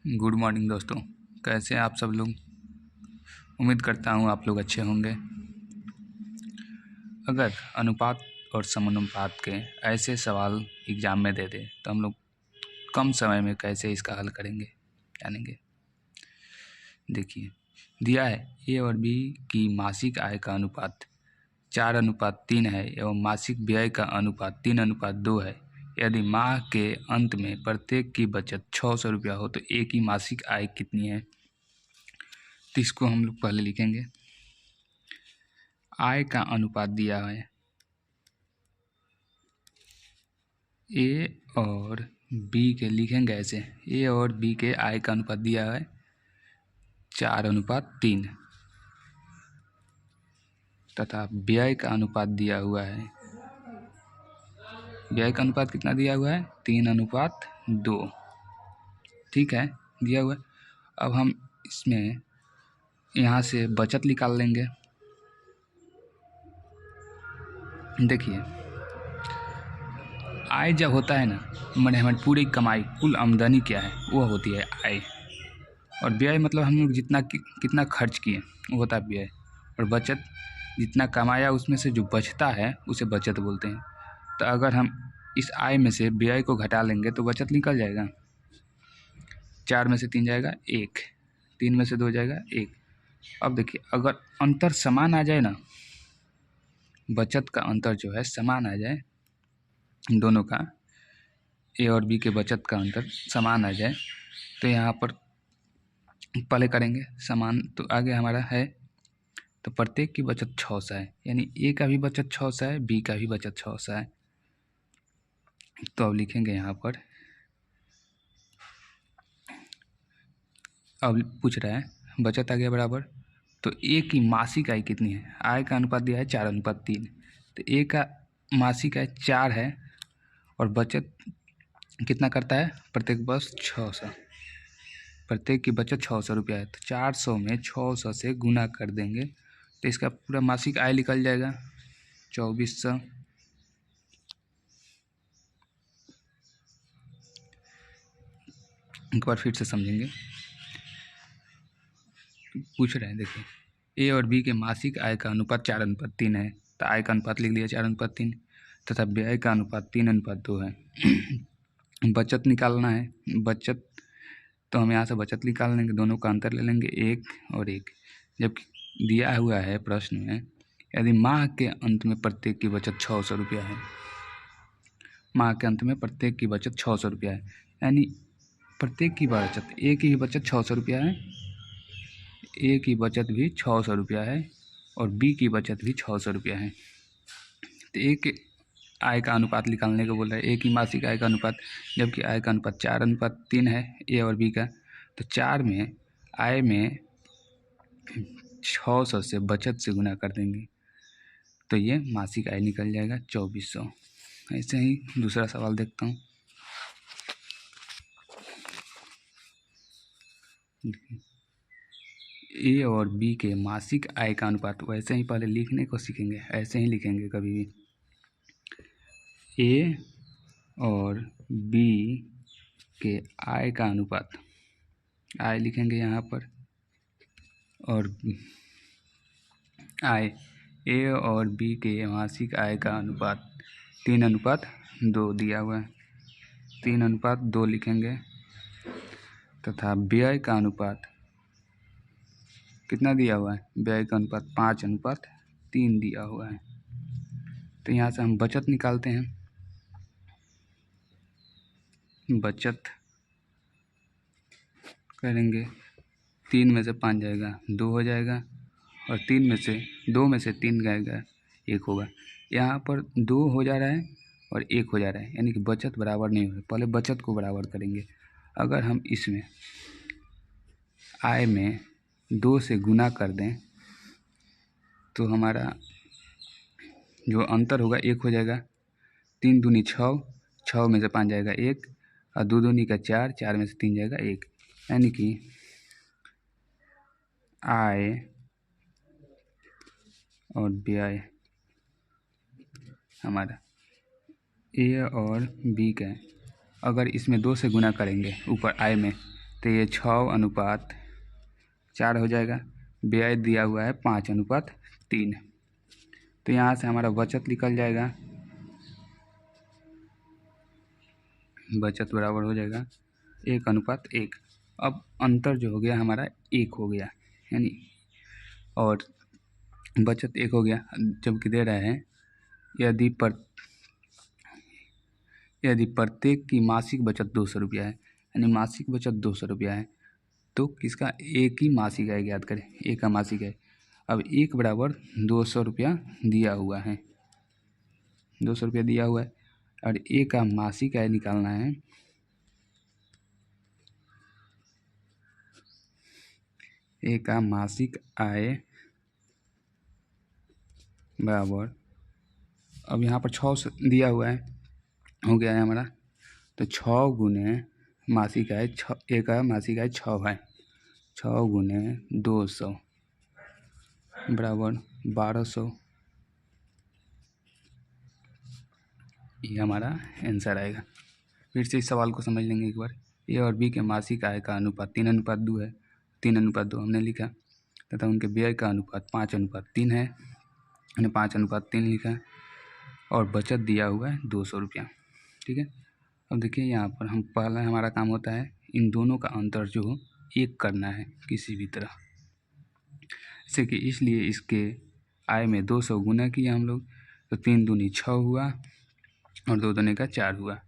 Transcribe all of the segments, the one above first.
Good morning दोस्तों, कैसे हैं आप सब लोग। उम्मीद करता हूँ आप लोग अच्छे होंगे। अगर अनुपात और समानुपात के ऐसे सवाल एग्ज़ाम में दे दे तो हम लोग कम समय में कैसे इसका हल करेंगे जानेंगे। देखिए, दिया है ए और बी की मासिक आय का अनुपात 4:3 है एवं मासिक व्यय का अनुपात 3:2 है। यदि माह के अंत में प्रत्येक की बचत 600 रुपया हो तो ए की मासिक आय कितनी है। तो इसको हम लोग पहले लिखेंगे। आय का अनुपात दिया है, ए और बी के लिखेंगे ऐसे। ए और बी के आय का अनुपात दिया है 4:3 तथा व्यय का अनुपात दिया हुआ है। व्यय का अनुपात कितना दिया हुआ है 3:2। ठीक है, दिया हुआ है। अब हम इसमें यहाँ से बचत निकाल लेंगे। देखिए, आय जब होता है ना, मैंने हमारी पूरी कमाई कुल आमदनी क्या है वो होती है आय, और व्यय मतलब हम लोग जितना कितना खर्च किए वो होता है व्यय, और बचत जितना कमाया उसमें से जो बचता है उसे बचत बोलते हैं। तो अगर हम इस आय में से व्यय को घटा लेंगे तो बचत निकल जाएगा। 4 में से 3 जाएगा 1, 3 में से 2 जाएगा 1। अब देखिए, अगर अंतर समान आ जाए ना, बचत का अंतर जो है समान आ जाए, दोनों का ए और बी के बचत का अंतर समान आ जाए, तो यहाँ पर पहले करेंगे समान। तो आगे हमारा है, तो प्रत्येक की बचत 600 है, यानी ए का भी बचत 600 है, बी का भी बचत 600 है। तो अब लिखेंगे यहाँ पर, अब पूछ रहा है बचत आ गया बराबर, तो ए की मासिक आय कितनी है। आय का अनुपात दिया है 4:3, तो ए का मासिक आय 4 है और बचत कितना करता है प्रत्येक बस 600। प्रत्येक की बचत 600 रुपया है, तो 400 में 600 से गुना कर देंगे तो इसका पूरा मासिक आय निकल जाएगा 2400। एक बार फिर से समझेंगे। पूछ रहे हैं, देखिए, ए और बी के मासिक आय का अनुपात 4:3 है, तो आय का अनुपात लिख लिया 4:3 तथा व्यय का अनुपात 3:2 है। बचत निकालना है, बचत तो हम यहाँ से बचत निकाल लेंगे, दोनों का अंतर ले लेंगे 1 और 1। जबकि दिया हुआ है प्रश्न में, यदि माह के अंत में प्रत्येक की बचत 600 रुपया है, माह के अंत में प्रत्येक की बचत 600 रुपया है, यानी प्रत्येक की बचत, ए की बचत 600 रुपया है, ए की बचत भी 600 रुपया है और बी की बचत भी 600 रुपया है। तो ए के आय का अनुपात निकालने को बोल रहा है, ए की मासिक आय का अनुपात, जबकि आय का अनुपात 4:3 है ए और बी का, तो 4 में आय में 600 से बचत से गुना कर देंगे तो ये मासिक आय निकल जाएगा 2400। ऐसे ही दूसरा सवाल देखता हूँ। ए और बी के मासिक आय का अनुपात, वैसे ही पहले लिखने को सीखेंगे, ऐसे ही लिखेंगे कभी भी। ए और बी के आय का अनुपात, आय लिखेंगे यहाँ पर, और आय, ए और बी के मासिक आय का अनुपात 3:2 दिया हुआ है, 3:2 लिखेंगे तथा व्यय का अनुपात कितना दिया हुआ है, व्यय का अनुपात 5:3 दिया हुआ है। तो यहाँ से हम बचत निकालते हैं। बचत करेंगे, 3 में से 5 जाएगा 2 हो जाएगा, और 2 में से 3 जाएगा 1 होगा। यहाँ पर 2 हो जा रहा है और 1 हो जा रहा है, यानी कि बचत बराबर नहीं हो रही। पहले बचत को बराबर करेंगे। अगर हम इसमें आय में 2 से गुना कर दें तो हमारा जो अंतर होगा 1 हो जाएगा। 3 दूनी 6, 6 में से 5 जाएगा 1, और 2 दूनी का 4, 4 में से 3 जाएगा 1, यानी कि आय और व्यय हमारा ए और बी का, अगर इसमें 2 से गुना करेंगे ऊपर आय में तो ये 6:4 हो जाएगा। व्यय दिया हुआ है 5:3। तो यहाँ से हमारा बचत निकल जाएगा, बचत बराबर हो जाएगा 1:1। अब अंतर जो हो गया हमारा 1 हो गया, यानी और बचत 1 हो गया, जबकि दे रहे हैं यदि प्रत्येक की मासिक बचत 200 रुपया है, यानी मासिक बचत 200 रुपया है, तो किसका एक ही मासिक है, याद करें एक का मासिक है। अब 1 बराबर 200 रुपया दिया हुआ है, 200 रुपया दिया हुआ है, और एक का मासिक आय निकालना है। एक का मासिक आय बराबर, अब यहाँ पर 6 दिया हुआ है, हो गया है हमारा, तो 6 गुने मासिक आय, एक का मासिक आय 6 है, 6 गुने 200 बराबर 1200। ये हमारा आंसर आएगा। फिर से इस सवाल को समझ लेंगे एक बार। ए और बी के मासिक आय का अनुपात 3:2 है, 3:2 हमने लिखा, तथा उनके व्यय का अनुपात 5:3 है, हमने 5:3 लिखा, और बचत दिया हुआ है 200 रुपया। ठीक है, अब देखिए यहाँ पर हम पहला हमारा काम होता है इन दोनों का अंतर जो एक करना है किसी भी तरह से, कि इसलिए इसके आय में 200 गुना किया हम लोग, तो 3 दूनी 6 हुआ और 2 दूनी का 4 हुआ।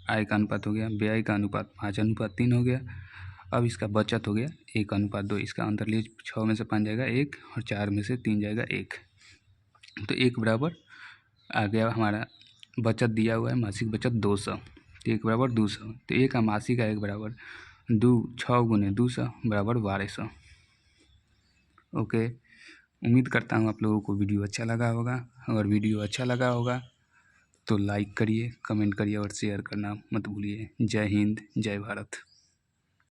आय का अनुपात हो गया, व्यय का अनुपात 5:3 हो गया। अब इसका बचत हो गया 1:2, इसका अंतर लिए 6 में से 5 जाएगा 1 और 4 में से 3 जाएगा 1, तो 1 बराबर आ गया हमारा। बचत दिया हुआ है मासिक बचत 200, तो 1 बराबर 200, तो 1 का मासिक आय 1 बराबर 6 गुने 200 बराबर 1200। ओके, उम्मीद करता हूँ आप लोगों को वीडियो अच्छा लगा होगा। अगर वीडियो अच्छा लगा होगा तो लाइक करिए, कमेंट करिए और शेयर करना मत भूलिए। जय हिंद, जय भारत।